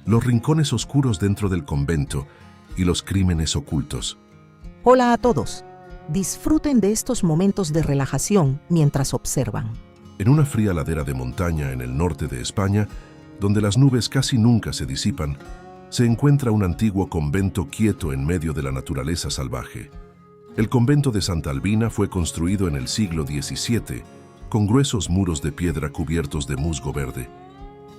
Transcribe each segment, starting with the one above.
los rincones oscuros dentro del convento y los crímenes ocultos. Hola a todos. Disfruten de estos momentos de relajación mientras observan. En una fría ladera de montaña en el norte de España, donde las nubes casi nunca se disipan, se encuentra un antiguo convento quieto en medio de la naturaleza salvaje. El convento de Santa Albina fue construido en el siglo XVII, con gruesos muros de piedra cubiertos de musgo verde,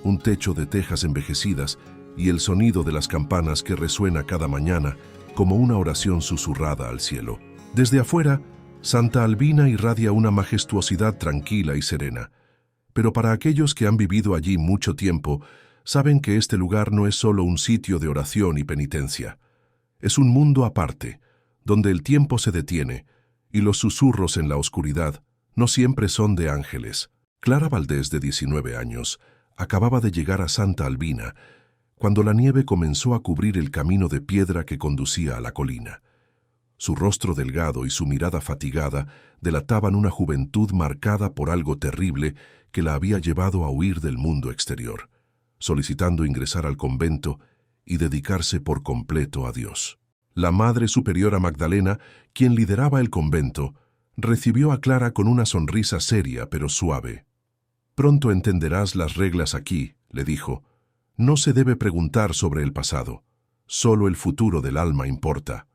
un techo de tejas envejecidas y el sonido de las campanas que resuena cada mañana como una oración susurrada al cielo. Desde afuera, Santa Albina irradia una majestuosidad tranquila y serena, pero para aquellos que han vivido allí mucho tiempo, saben que este lugar no es solo un sitio de oración y penitencia. Es un mundo aparte, donde el tiempo se detiene y los susurros en la oscuridad no siempre son de ángeles. Clara Valdés, de 19 años, acababa de llegar a Santa Albina cuando la nieve comenzó a cubrir el camino de piedra que conducía a la colina. Su rostro delgado y su mirada fatigada delataban una juventud marcada por algo terrible que la había llevado a huir del mundo exterior, solicitando ingresar al convento y dedicarse por completo a Dios. La Madre Superiora Magdalena, quien lideraba el convento, recibió a Clara con una sonrisa seria pero suave. «Pronto entenderás las reglas aquí», le dijo. «No se debe preguntar sobre el pasado. Solo el futuro del alma importa».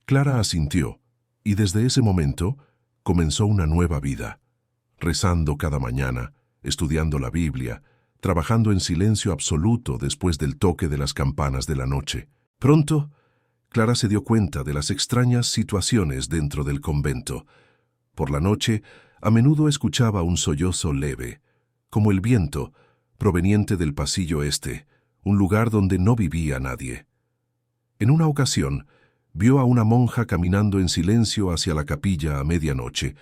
Clara asintió, y desde ese momento comenzó una nueva vida, rezando cada mañana, estudiando la Biblia, trabajando en silencio absoluto después del toque de las campanas de la noche. Pronto, Clara se dio cuenta de las extrañas situaciones dentro del convento. Por la noche, a menudo escuchaba un sollozo leve, como el viento, proveniente del pasillo este, un lugar donde no vivía nadie. En una ocasión, vio a una monja caminando en silencio hacia la capilla a medianoche,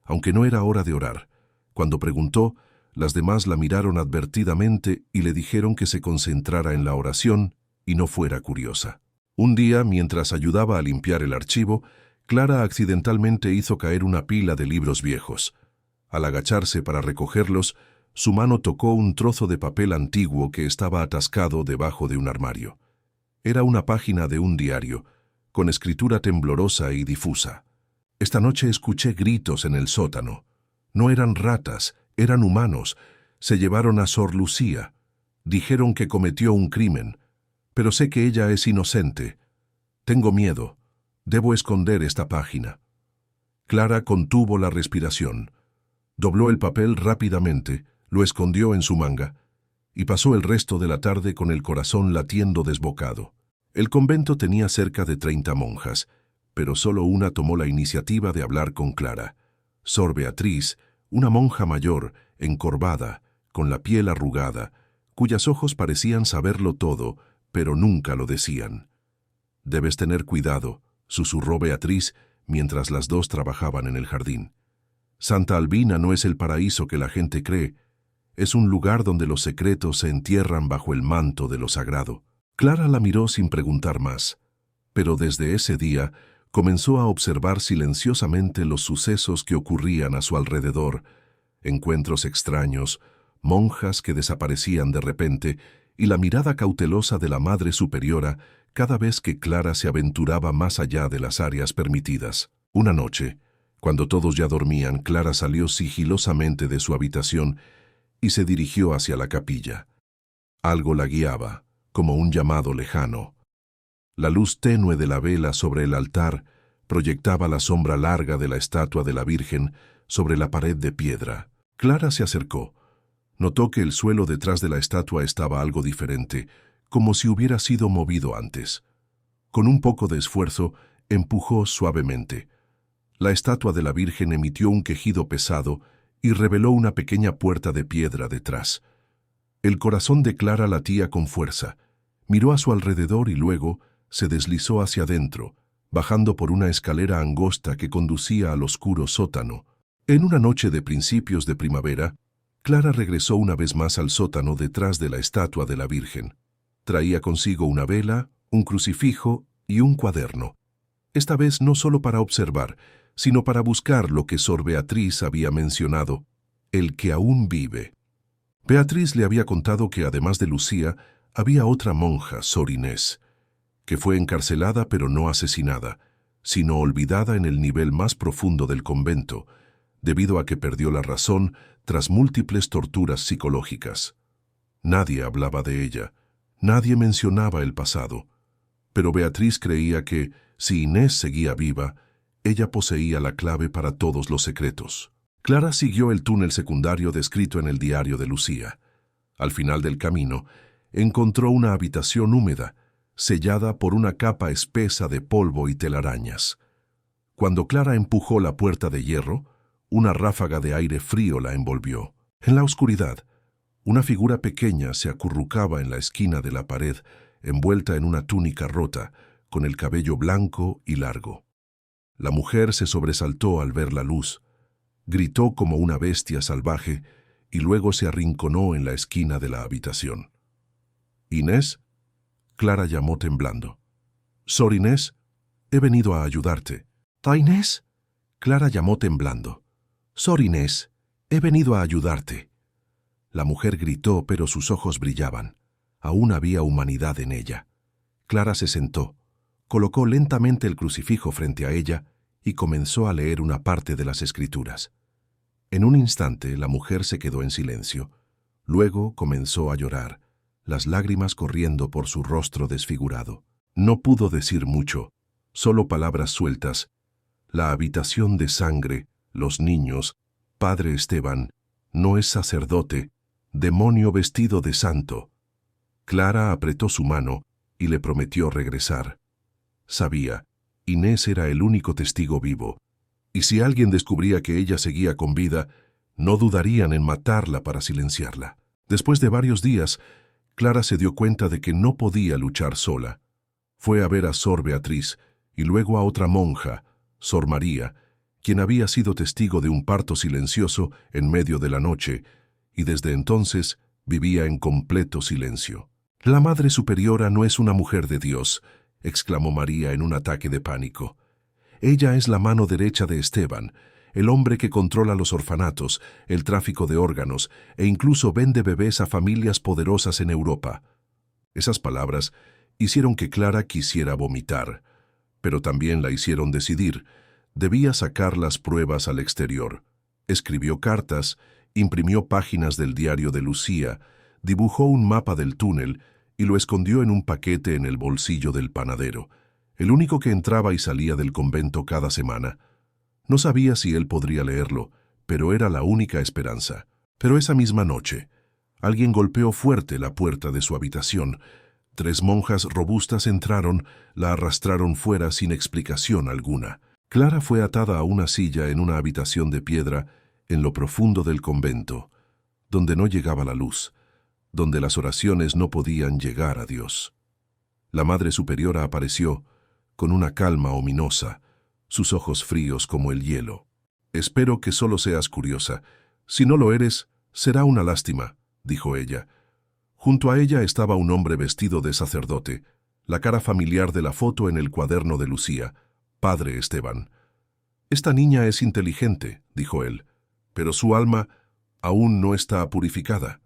aunque no era hora de orar. Cuando preguntó, las demás la miraron advertidamente y le dijeron que se concentrara en la oración y no fuera curiosa. Un día, mientras ayudaba a limpiar el archivo, Clara accidentalmente hizo caer una pila de libros viejos. Al agacharse para recogerlos, su mano tocó un trozo de papel antiguo que estaba atascado debajo de un armario. Era una página de un diario, con escritura temblorosa y difusa. «Esta noche escuché gritos en el sótano. No eran ratas, eran humanos. Se llevaron a Sor Lucía. Dijeron que cometió un crimen, pero sé que ella es inocente. Tengo miedo. Debo esconder esta página». Clara contuvo la respiración. Dobló el papel rápidamente, lo escondió en su manga y pasó el resto de la tarde con el corazón latiendo desbocado. El convento tenía cerca de 30 monjas, pero solo una tomó la iniciativa de hablar con Clara. Sor Beatriz, una monja mayor, encorvada, con la piel arrugada, cuyos ojos parecían saberlo todo, pero nunca lo decían. «Debes tener cuidado», susurró Beatriz mientras las dos trabajaban en el jardín. «Santa Albina no es el paraíso que la gente cree. Es un lugar donde los secretos se entierran bajo el manto de lo sagrado». Clara la miró sin preguntar más, pero desde ese día comenzó a observar silenciosamente los sucesos que ocurrían a su alrededor, encuentros extraños, monjas que desaparecían de repente y la mirada cautelosa de la Madre Superiora cada vez que Clara se aventuraba más allá de las áreas permitidas. Una noche, cuando todos ya dormían, Clara salió sigilosamente de su habitación y se dirigió hacia la capilla. Algo la guiaba, como un llamado lejano. La luz tenue de la vela sobre el altar proyectaba la sombra larga de la estatua de la Virgen sobre la pared de piedra. Clara se acercó. Notó que el suelo detrás de la estatua estaba algo diferente, como si hubiera sido movido antes. Con un poco de esfuerzo, empujó suavemente. La estatua de la Virgen emitió un quejido pesado y reveló una pequeña puerta de piedra detrás. El corazón de Clara latía con fuerza. Miró a su alrededor y luego se deslizó hacia adentro, bajando por una escalera angosta que conducía al oscuro sótano. En una noche de principios de primavera, Clara regresó una vez más al sótano detrás de la estatua de la Virgen. Traía consigo una vela, un crucifijo y un cuaderno. Esta vez no solo para observar, sino para buscar lo que Sor Beatriz había mencionado, el que aún vive. Beatriz le había contado que, además de Lucía, Había otra monja, Sor Inés, que fue encarcelada pero no asesinada, sino olvidada en el nivel más profundo del convento, debido a que perdió la razón tras múltiples torturas psicológicas. Nadie hablaba de ella, nadie mencionaba el pasado, pero Beatriz creía que, si Inés seguía viva, ella poseía la clave para todos los secretos. Clara siguió el túnel secundario descrito en el diario de Lucía. Al final del camino, encontró una habitación húmeda, sellada por una capa espesa de polvo y telarañas. Cuando Clara empujó la puerta de hierro, una ráfaga de aire frío la envolvió. En la oscuridad, una figura pequeña se acurrucaba en la esquina de la pared, envuelta en una túnica rota, con el cabello blanco y largo. La mujer se sobresaltó al ver la luz, gritó como una bestia salvaje y luego se arrinconó en la esquina de la habitación. «¿Inés?», Clara llamó temblando. «Sor Inés, he venido a ayudarte». «¿Ta Inés?», Clara llamó temblando. «Sor Inés, he venido a ayudarte». La mujer gritó, pero sus ojos brillaban. Aún había humanidad en ella. Clara se sentó, colocó lentamente el crucifijo frente a ella y comenzó a leer una parte de las Escrituras. En un instante la mujer se quedó en silencio. Luego comenzó a llorar, las lágrimas corriendo por su rostro desfigurado. No pudo decir mucho, solo palabras sueltas. La habitación de sangre, los niños, Padre Esteban, no es sacerdote, demonio vestido de santo. Clara apretó su mano y le prometió regresar. Sabía, Inés era el único testigo vivo, y si alguien descubría que ella seguía con vida, no dudarían en matarla para silenciarla. Después de varios días, Clara se dio cuenta de que no podía luchar sola. Fue a ver a Sor Beatriz y luego a otra monja, Sor María, quien había sido testigo de un parto silencioso en medio de la noche, y desde entonces vivía en completo silencio. «La Madre Superiora no es una mujer de Dios», exclamó María en un ataque de pánico. «Ella es la mano derecha de Esteban, el hombre que controla los orfanatos, el tráfico de órganos e incluso vende bebés a familias poderosas en Europa». Esas palabras hicieron que Clara quisiera vomitar, pero también la hicieron decidir. Debía sacar las pruebas al exterior. Escribió cartas, imprimió páginas del diario de Lucía, dibujó un mapa del túnel y lo escondió en un paquete en el bolsillo del panadero, el único que entraba y salía del convento cada semana. No sabía si él podría leerlo, pero era la única esperanza. Pero esa misma noche, alguien golpeó fuerte la puerta de su habitación. 3 monjas robustas entraron, la arrastraron fuera sin explicación alguna. Clara fue atada a una silla en una habitación de piedra en lo profundo del convento, donde no llegaba la luz, donde las oraciones no podían llegar a Dios. La Madre Superiora apareció, con una calma ominosa, sus ojos fríos como el hielo. «Espero que solo seas curiosa. Si no lo eres, será una lástima», dijo ella. Junto a ella estaba un hombre vestido de sacerdote, la cara familiar de la foto en el cuaderno de Lucía, Padre Esteban. «Esta niña es inteligente», dijo él, «pero su alma aún no está purificada».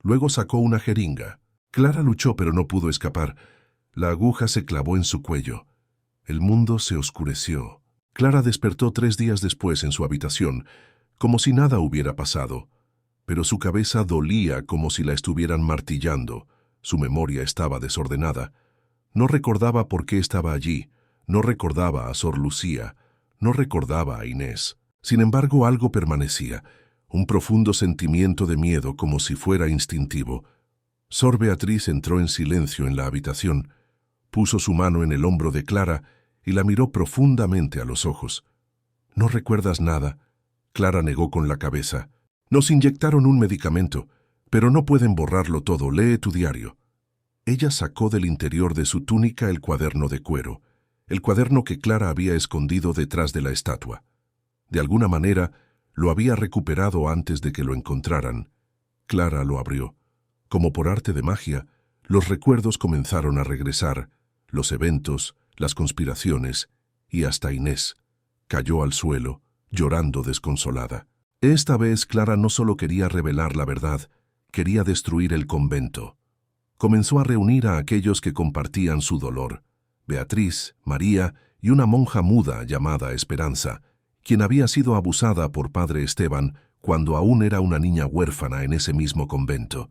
Luego sacó una jeringa. Clara luchó pero no pudo escapar. La aguja se clavó en su cuello. El mundo se oscureció. Clara despertó 3 días después en su habitación, como si nada hubiera pasado. Pero su cabeza dolía como si la estuvieran martillando. Su memoria estaba desordenada. No recordaba por qué estaba allí. No recordaba a Sor Lucía. No recordaba a Inés. Sin embargo, algo permanecía. Un profundo sentimiento de miedo como si fuera instintivo. Sor Beatriz entró en silencio en la habitación, puso su mano en el hombro de Clara y la miró profundamente a los ojos. «¿No recuerdas nada?», Clara negó con la cabeza. «Nos inyectaron un medicamento, pero no pueden borrarlo todo. Lee tu diario». Ella sacó del interior de su túnica el cuaderno de cuero, el cuaderno que Clara había escondido detrás de la estatua. De alguna manera, lo había recuperado antes de que lo encontraran. Clara lo abrió. Como por arte de magia, los recuerdos comenzaron a regresar, los eventos, las conspiraciones, y hasta Inés. Cayó al suelo, llorando desconsolada. Esta vez Clara no solo quería revelar la verdad, quería destruir el convento. Comenzó a reunir a aquellos que compartían su dolor: Beatriz, María y una monja muda llamada Esperanza, quien había sido abusada por Padre Esteban cuando aún era una niña huérfana en ese mismo convento.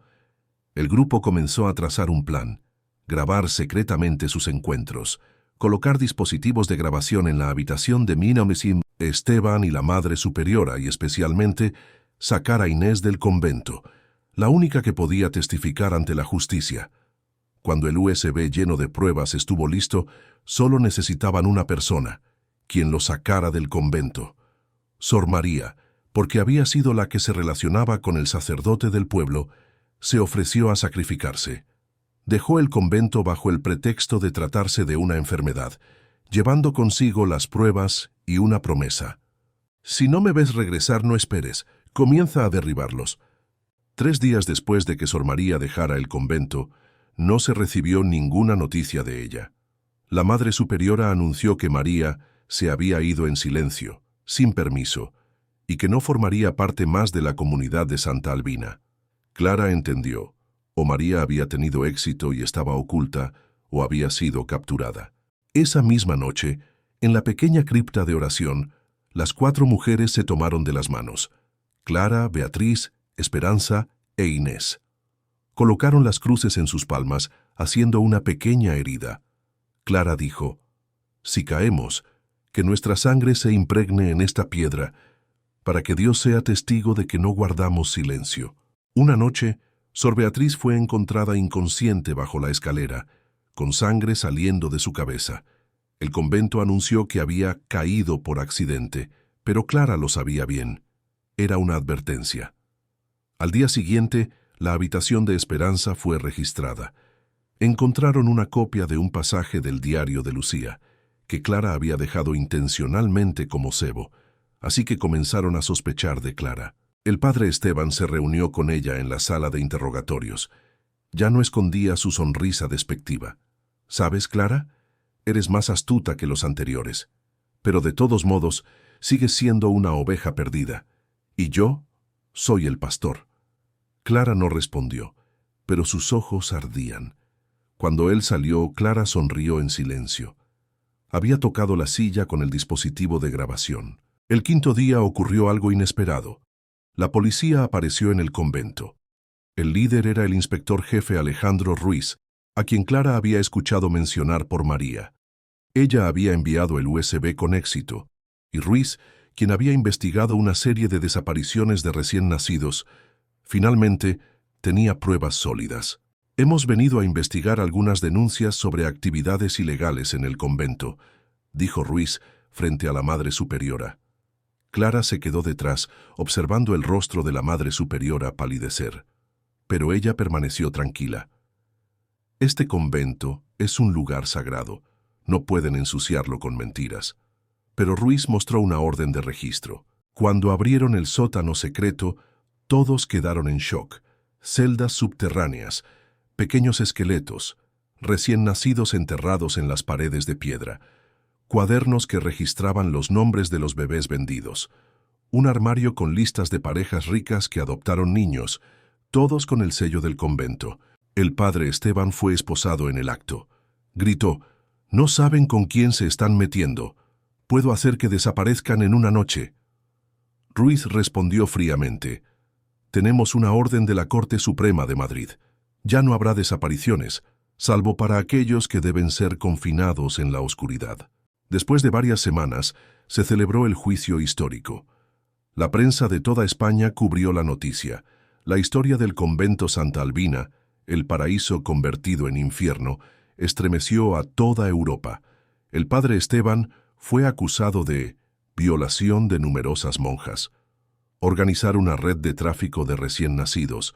El grupo comenzó a trazar un plan: grabar secretamente sus encuentros, colocar dispositivos de grabación en la habitación de Minomesim, Esteban y la Madre Superiora, y especialmente sacar a Inés del convento, la única que podía testificar ante la justicia. Cuando el USB lleno de pruebas estuvo listo, solo necesitaban una persona, quien lo sacara del convento: Sor María, porque había sido la que se relacionaba con el sacerdote del pueblo. Se ofreció a sacrificarse. Dejó el convento bajo el pretexto de tratarse de una enfermedad, llevando consigo las pruebas y una promesa: si no me ves regresar, no esperes, comienza a derribarlos. 3 días después de que Sor María dejara el convento, no se recibió ninguna noticia de ella. La Madre Superiora anunció que María se había ido en silencio, sin permiso, y que no formaría parte más de la comunidad de Santa Albina. Clara entendió: o María había tenido éxito y estaba oculta, o había sido capturada. Esa misma noche, en la pequeña cripta de oración, las 4 mujeres se tomaron de las manos: Clara, Beatriz, Esperanza e Inés. Colocaron las cruces en sus palmas, haciendo una pequeña herida. Clara dijo: si caemos, que nuestra sangre se impregne en esta piedra, para que Dios sea testigo de que no guardamos silencio. Una noche, Sor Beatriz fue encontrada inconsciente bajo la escalera, con sangre saliendo de su cabeza. El convento anunció que había caído por accidente, pero Clara lo sabía bien. Era una advertencia. Al día siguiente, la habitación de Esperanza fue registrada. Encontraron una copia de un pasaje del diario de Lucía, que Clara había dejado intencionalmente como cebo, así que comenzaron a sospechar de Clara. El padre Esteban se reunió con ella en la sala de interrogatorios. Ya no escondía su sonrisa despectiva. ¿Sabes, Clara? Eres más astuta que los anteriores, pero de todos modos sigues siendo una oveja perdida, y yo soy el pastor. Clara no respondió, pero sus ojos ardían. Cuando él salió, Clara sonrió en silencio. Había tocado la silla con el dispositivo de grabación. El 5.º día ocurrió algo inesperado. La policía apareció en el convento. El líder era el inspector jefe Alejandro Ruiz, a quien Clara había escuchado mencionar por María. Ella había enviado el USB con éxito, y Ruiz, quien había investigado una serie de desapariciones de recién nacidos, finalmente tenía pruebas sólidas. Hemos venido a investigar algunas denuncias sobre actividades ilegales en el convento, dijo Ruiz frente a la Madre Superiora. Clara se quedó detrás, observando el rostro de la Madre Superiora palidecer. Pero ella permaneció tranquila. Este convento es un lugar sagrado. No pueden ensuciarlo con mentiras. Pero Ruiz mostró una orden de registro. Cuando abrieron el sótano secreto, todos quedaron en shock. Celdas subterráneas, pequeños esqueletos, recién nacidos enterrados en las paredes de piedra, cuadernos que registraban los nombres de los bebés vendidos, un armario con listas de parejas ricas que adoptaron niños, todos con el sello del convento. El padre Esteban fue esposado en el acto. Gritó: «No saben con quién se están metiendo. Puedo hacer que desaparezcan en una noche». Ruiz respondió fríamente: «Tenemos una orden de la Corte Suprema de Madrid. Ya no habrá desapariciones, salvo para aquellos que deben ser confinados en la oscuridad». Después de varias semanas, se celebró el juicio histórico. La prensa de toda España cubrió la noticia. La historia del convento Santa Albina, el paraíso convertido en infierno, estremeció a toda Europa. El padre Esteban fue acusado de violación de numerosas monjas, organizar una red de tráfico de recién nacidos,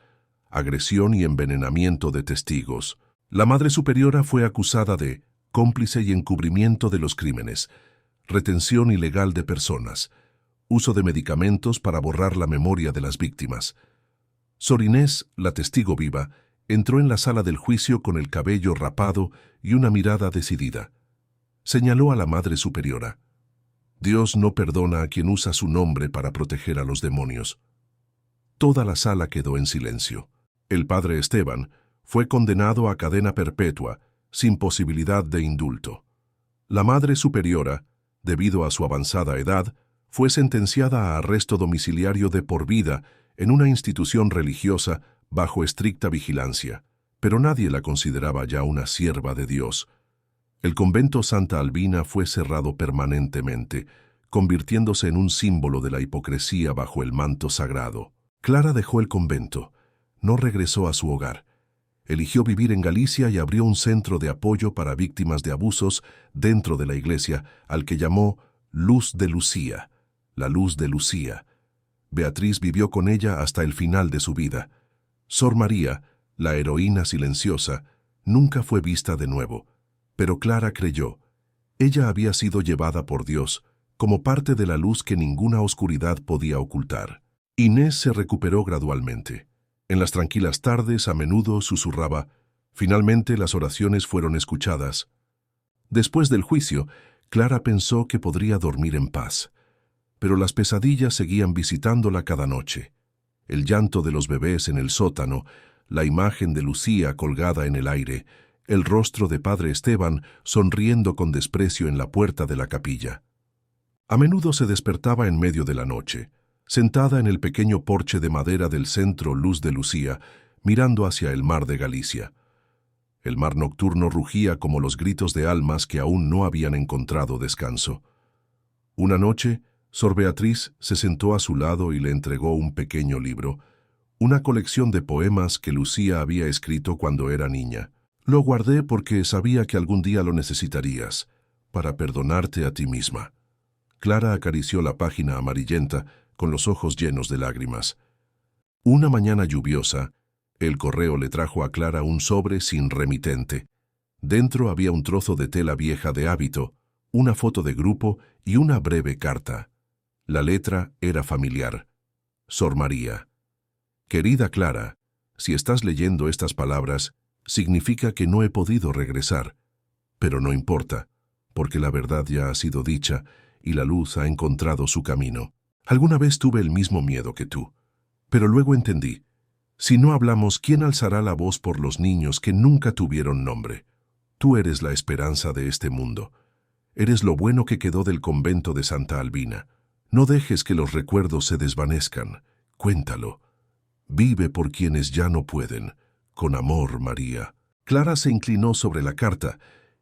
agresión y envenenamiento de testigos. La Madre Superiora fue acusada de cómplice y encubrimiento de los crímenes, retención ilegal de personas, uso de medicamentos para borrar la memoria de las víctimas. Sor Inés, la testigo viva, entró en la sala del juicio con el cabello rapado y una mirada decidida. Señaló a la Madre Superiora: «Dios no perdona a quien usa su nombre para proteger a los demonios». Toda la sala quedó en silencio. El padre Esteban Fue condenado a cadena perpetua, sin posibilidad de indulto. La Madre Superiora, debido a su avanzada edad, fue sentenciada a arresto domiciliario de por vida en una institución religiosa bajo estricta vigilancia, pero nadie la consideraba ya una sierva de Dios. El convento Santa Albina fue cerrado permanentemente, convirtiéndose en un símbolo de la hipocresía bajo el manto sagrado. Clara dejó el convento, no regresó a su hogar. Eligió vivir en Galicia y abrió un centro de apoyo para víctimas de abusos dentro de la iglesia, al que llamó Luz de Lucía, la Luz de Lucía. Beatriz vivió con ella hasta el final de su vida. Sor María, la heroína silenciosa, nunca fue vista de nuevo, pero Clara creyó. Ella había sido llevada por Dios, como parte de la luz que ninguna oscuridad podía ocultar. Inés se recuperó gradualmente. En las tranquilas tardes a menudo susurraba. Finalmente las oraciones fueron escuchadas. Después del juicio, Clara pensó que podría dormir en paz. Pero las pesadillas seguían visitándola cada noche. El llanto de los bebés en el sótano, la imagen de Lucía colgada en el aire, el rostro de Padre Esteban sonriendo con desprecio en la puerta de la capilla. A menudo se despertaba en medio de la noche, sentada en el pequeño porche de madera del centro Luz de Lucía, mirando hacia el mar de Galicia. El mar nocturno rugía como los gritos de almas que aún no habían encontrado descanso. Una noche, Sor Beatriz se sentó a su lado y le entregó un pequeño libro, una colección de poemas que Lucía había escrito cuando era niña. Lo guardé porque sabía que algún día lo necesitarías, para perdonarte a ti misma. Clara acarició la página amarillenta, con los ojos llenos de lágrimas. Una mañana lluviosa, el correo le trajo a Clara un sobre sin remitente. Dentro había un trozo de tela vieja de hábito, una foto de grupo y una breve carta. La letra era familiar. Sor María. Querida Clara, si estás leyendo estas palabras, significa que no he podido regresar. Pero no importa, porque la verdad ya ha sido dicha y la luz ha encontrado su camino. Alguna vez tuve el mismo miedo que tú, pero luego entendí. Si no hablamos, ¿quién alzará la voz por los niños que nunca tuvieron nombre? Tú eres la esperanza de este mundo. Eres lo bueno que quedó del convento de Santa Albina. No dejes que los recuerdos se desvanezcan. Cuéntalo. Vive por quienes ya no pueden. Con amor, María. Clara se inclinó sobre la carta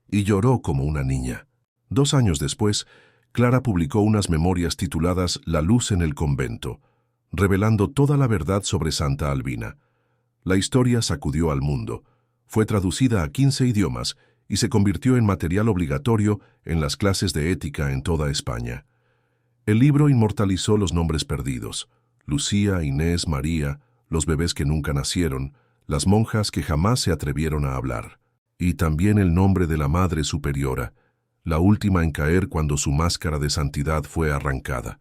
y lloró como una niña. 2 años después, Clara publicó unas memorias tituladas La luz en el convento, revelando toda la verdad sobre Santa Albina. La historia sacudió al mundo, fue traducida a 15 idiomas y se convirtió en material obligatorio en las clases de ética en toda España. El libro inmortalizó los nombres perdidos: Lucía, Inés, María, los bebés que nunca nacieron, las monjas que jamás se atrevieron a hablar, y también el nombre de la Madre Superiora, la última en caer cuando su máscara de santidad fue arrancada.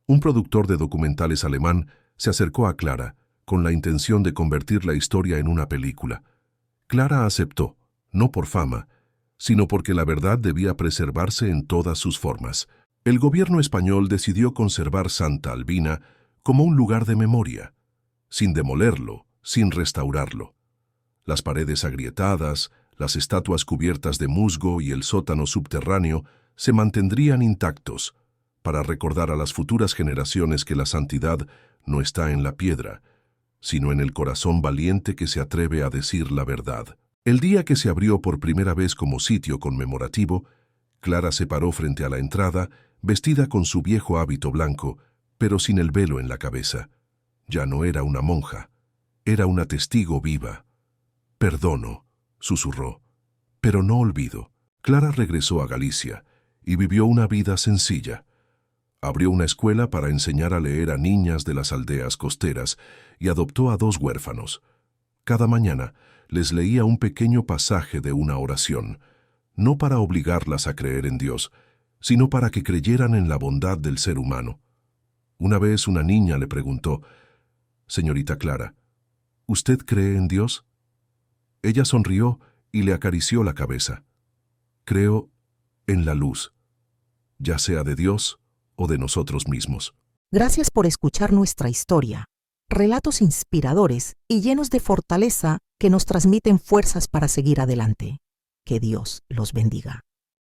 Un productor de documentales alemán se acercó a Clara con la intención de convertir la historia en una película. Clara aceptó, no por fama, sino porque la verdad debía preservarse en todas sus formas. El gobierno español decidió conservar Santa Albina como un lugar de memoria, sin demolerlo, sin restaurarlo. Las paredes agrietadas, las estatuas cubiertas de musgo y el sótano subterráneo se mantendrían intactos para recordar a las futuras generaciones que la santidad no está en la piedra, sino en el corazón valiente que se atreve a decir la verdad. El día que se abrió por primera vez como sitio conmemorativo, Clara se paró frente a la entrada, vestida con su viejo hábito blanco, pero sin el velo en la cabeza. Ya no era una monja, era una testigo viva. «Perdono», susurró, «pero no olvido». Clara regresó a Galicia y vivió una vida sencilla. Abrió una escuela para enseñar a leer a niñas de las aldeas costeras y adoptó a 2 huérfanos. Cada mañana les leía un pequeño pasaje de una oración, no para obligarlas a creer en Dios, sino para que creyeran en la bondad del ser humano. Una vez una niña le preguntó: «Señorita Clara, ¿usted cree en Dios?». Ella sonrió y le acarició la cabeza. «Creo en la luz, ya sea de Dios o de nosotros mismos». Gracias por escuchar nuestra historia. relatos inspiradores y llenos de fortaleza que nos transmiten fuerzas para seguir adelante. Que Dios los bendiga.